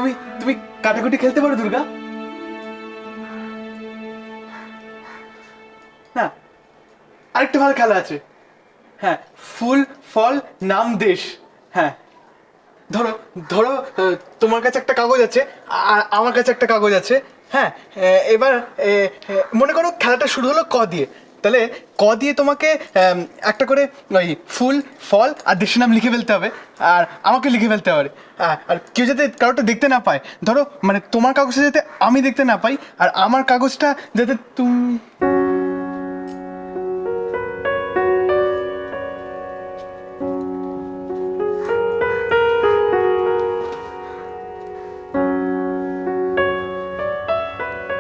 তুমি তুমি কাটাকুটি খেলতে পারো দুর্গা? না, আরেকটা ভালো খেলা আছে। হ্যাঁ, ফুল ফল নাম দেশ। হ্যাঁ, ধরো ধরো তোমার কাছে একটা কাগজ আছে আর আমার কাছে একটা কাগজ আছে। হ্যাঁ, এবার মনে করো খেলাটা শুরু হলো ক দিয়ে। তাহলে ক দিয়ে তোমাকে একটা করে ওই ফুল ফল আর দেশের নাম লিখে ফেলতে হবে, আর আমাকে লিখে ফেলতে হবে। আর কেউ যাতে কারোটা দেখতে না পায়, ধরো মানে তোমার কাগজটা যাতে আমি দেখতে না পাই, আর আমার কাগজটা যাতে তুমি।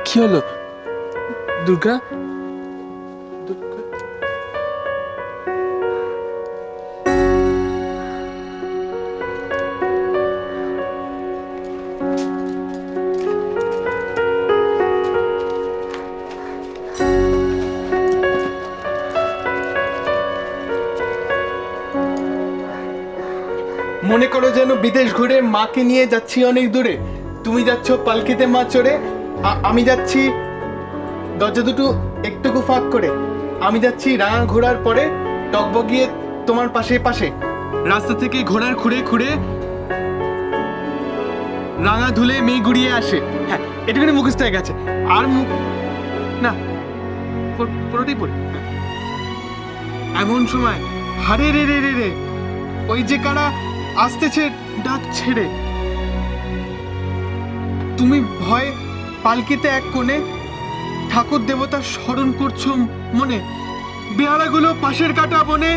কি হলো দুর্গা? মনে করো যেন বিদেশ ঘুরে মাকে নিয়ে যাচ্ছি অনেক দূরে। তুমি যাচ্ছ পালকিতে মা চড়ে, আমি যাচ্ছি দরজা দুটো একটুকু ফাঁক করে। আমি যাচ্ছি রাঙা ঘোড়ার পরে টকবগিয়ে তোমার পাশে পাশে। রাস্তা থেকে ঘোড়ার খুঁড়ে খুঁড়ে রাঙা ধুলে মেয়ে গুড়িয়ে আসে। হ্যাঁ, এটুকুনি মুখস্থ হয়ে গেছে। আর মুখ না, পুরোটাই পড়ে। এমন সময় হারে রে রে রে রে, ওই যে কারা আসতেছে ডাক ছেড়ে। তুমি ভয়ে পালকিতে এক কোণে ঠাকুর দেবতার স্মরণ করছো মনে। বেহারাগুলো পাশের কাটা বনে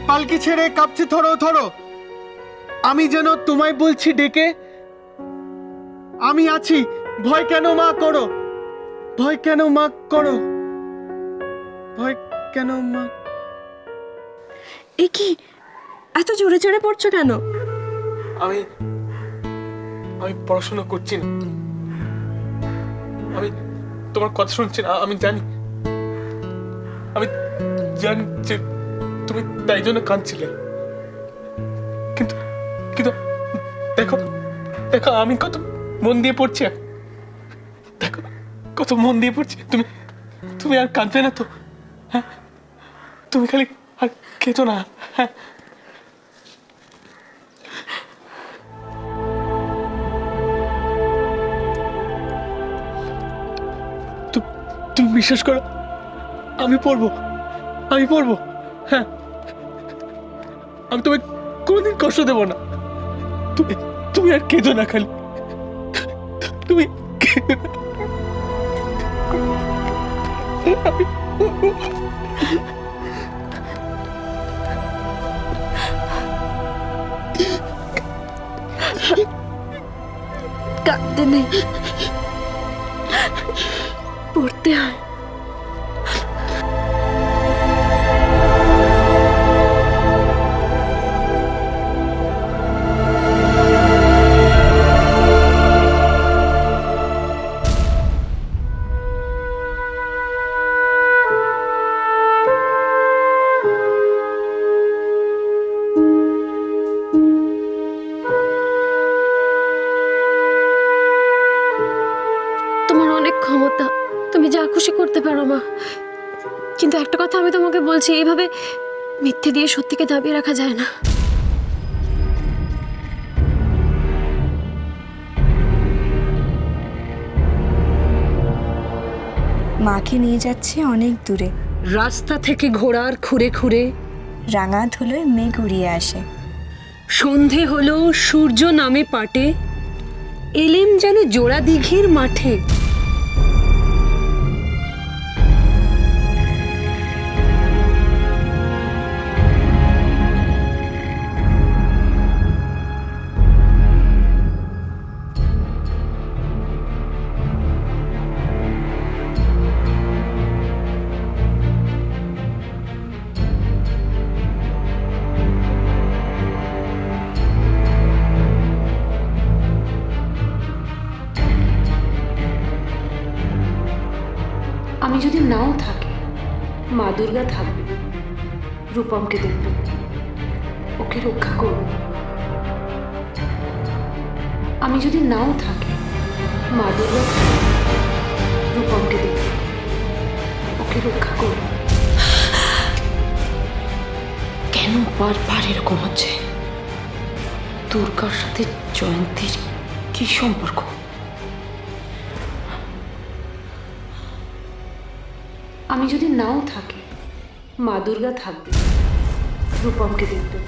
পালকি ছেড়ে কাঁপছে থরো থরো। আমি যেন তোমায় বলছি ডেকে, আমি আছি, ভয় কেন মা করো, ভয় কেন মা করো, ভয় কেন মা। এ কি এত জোরে জোরে পড়ছো কেন? আমি আমি পড়াশোনা করছি না, আমি তোমার কথা শুনছি না। আমি জানি, আমি জানি যে তুমি তাই জন্য কাঁদছিলে। কিন্তু কিন্তু দেখো দেখো আমি কত মন দিয়ে পড়ছি। দেখো কত মন দিয়ে পড়ছি। তুমি তুমি আর কাঁদবে না তো? হ্যাঁ, তুমি খালি আর কেঁদো না। হ্যাঁ, তুমি বিশ্বাস করো, আমি পড়বো, আমি পড়বো। হ্যাঁ, আমি তোমায় কোনোদিন কষ্ট দেবো না। তুমি তুমি আর কেঁদো না, খালি তুমি কেঁদো না। কাঁদতে নেই, পড়তে হয়। তোমার অনেক ক্ষমতা, তুমি যা খুশি করতে পারো মা। কিন্তু একটা কথা আমি তোমাকে বলছি, এইভাবে মিথ্যে দিয়ে সত্যিকে দাবিয়ে রাখা যায় না। মাকে নিয়ে যাচ্ছে অনেক দূরে। রাস্তা থেকে ঘোড়ার খুঁড়ে খুঁড়ে রাঙা ধুলোয় মেঘ উড়িয়ে আসে। সন্ধে হলো সূর্য নামে পাটে, এলেম যেন জোড়া দিঘির মাঠে। আমি যদি নাও থাকি, মা দুর্গা থাকবে, রূপমকে দেখবে, ওকে রক্ষা করবে। আমি যদি নাও থাকি, মা দুর্গা রূপমকে দেখবে, ওকে রক্ষা করবে। কেন বারবার এরকম হচ্ছে? দুর্গার সাথে জয়ন্তীর কি সম্পর্ক? আমি যদি নাও থাকি, মা দুর্গা থাকবে, রূপমকে দেখবে,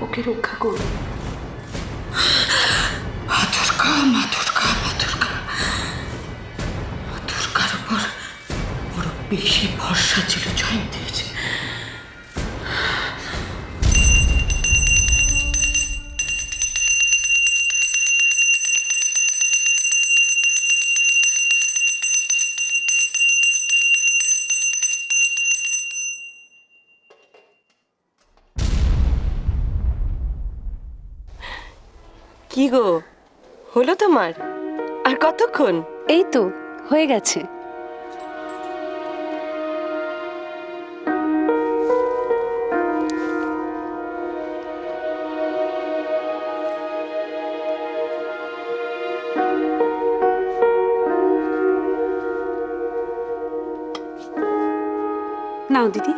ওকে রক্ষা করবে। মা দুর্গা, মা দুর্গা, মা দুর্গা। মা দুর্গার উপর বড় বেশি ভরসা ছিল জয়ন্তীর। কি গো, হলো তোমার? আর কতক্ষণ? এই তো হয়ে গেছে। নাও দিদি,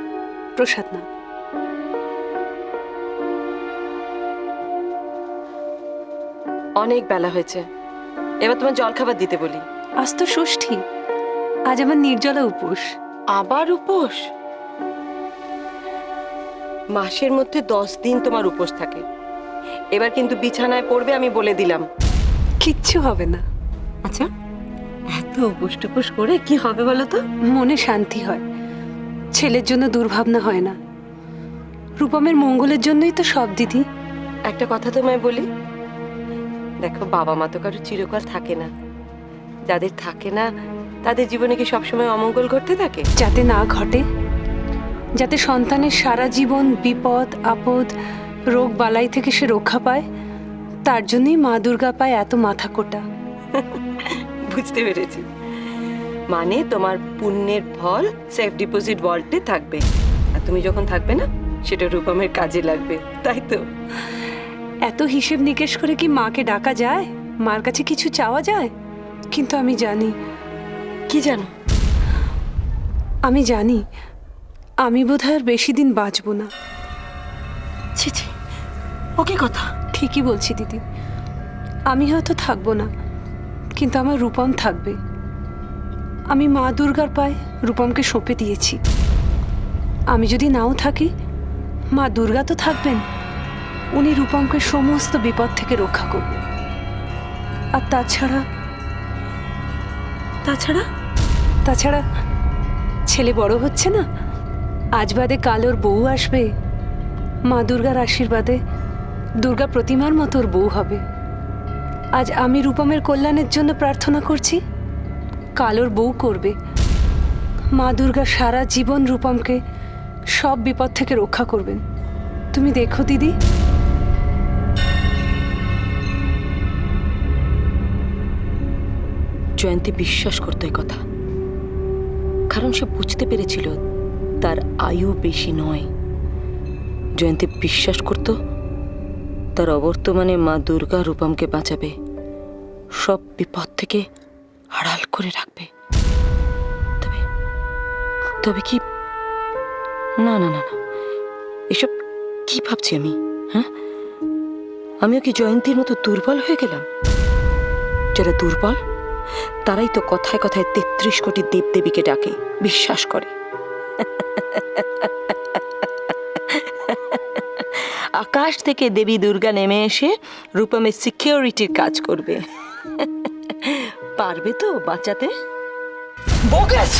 প্রসাদ নাও। অনেক বেলা হয়েছে, এবার তোমার জলখাবার দিতে বলি। আজ তো ষষ্ঠী, আজ আমার নির্জলা উপোস। আবার উপোস? মাসের মধ্যে 10 দিন তোমার উপোস থাকে। এবার কিন্তু বিছানায় পড়বে, আমি বলে দিলাম। কিচ্ছু হবে না। আচ্ছা, এত উপোস টুপোস করে কি হবে বলো তো? মনে শান্তি হয়, ছেলের জন্য দুর্ভাবনা হয় না। রূপমের মঙ্গলের জন্যই তো সব দিদি। একটা কথা তোমায় বলি, দেখো বাবা মা তো কারো চিরকাল থাকে না। যাদের থাকে না তাদের জীবনে কি সবসময় অমঙ্গল ঘটতে থাকে? যাতে না ঘটে, যাতে সন্তানের সারা জীবন বিপদ আপদ রোগ বালাই থেকে সে রক্ষা পায়, তার জন্যই মা দুর্গা পায় এত মাথা কোটা। বুঝতে পেরেছি, মানে তোমার পুণ্যের ফল সেফ ডিপোজিট ভল্টে থাকবে, আর তুমি যখন থাকবে না সেটা রূপমের কাজে লাগবে, তাই তো? এত হিসেব নিকেশ করে কি মাকে ডাকা যায়? মার কাছে কিছু চাওয়া যায়? কিন্তু আমি জানি, কি জানো? আমি জানি আমি বোধহয় আর বেশি দিন বাঁচবো না। ছি ছি, ওকে কথা। ঠিকই বলছি দিদি, আমি হয়তো থাকবো না, কিন্তু আমার রূপম থাকবে। আমি মা দুর্গার পায়ে রূপমকে সঁপে দিয়েছি। আমি যদি নাও থাকি, মা দুর্গা তো থাকবেন। উনি রূপমকে সমস্ত বিপদ থেকে রক্ষা করবেন। আর তাছাড়া তাছাড়া তাছাড়া ছেলে বড় হচ্ছে না, আজ বাদে কাল ওর বউ আসবে। মা দুর্গার আশীর্বাদে দুর্গা প্রতিমার মতো ওর বউ হবে। আজ আমি রূপমের কল্যাণের জন্য প্রার্থনা করছি, কাল ওর বউ করবে। মা দুর্গা সারা জীবন রূপমকে সব বিপদ থেকে রক্ষা করবেন। তুমি দেখো দিদি। জয়ন্তী বিশ্বাস করতো এই কথা, কারণ সে বুঝতে পেরেছিল তার আয়ু বেশি নয়। জয়ন্তী বিশ্বাস করত তার অবর্তমানে মা দুর্গা রূপমকে বাঁচাবে, সব বিপদ থেকে আড়াল করে রাখবে। তবে তবে কি? না না না না, এসব কি ভাবছি আমি? হ্যাঁ, আমিও কি জয়ন্তীর মতো দুর্বল হয়ে গেলাম? যারা দুর্বল তারাই তো কথায় কথায় 33 কোটি দেবদেবীকে ডাকে, বিশ্বাস করে। আকাশ থেকে দেবী দুর্গা নেমে এসে রূপমের সিকিউরিটির কাজ করবে। পারবে তো বাঁচাতে? বোগাস!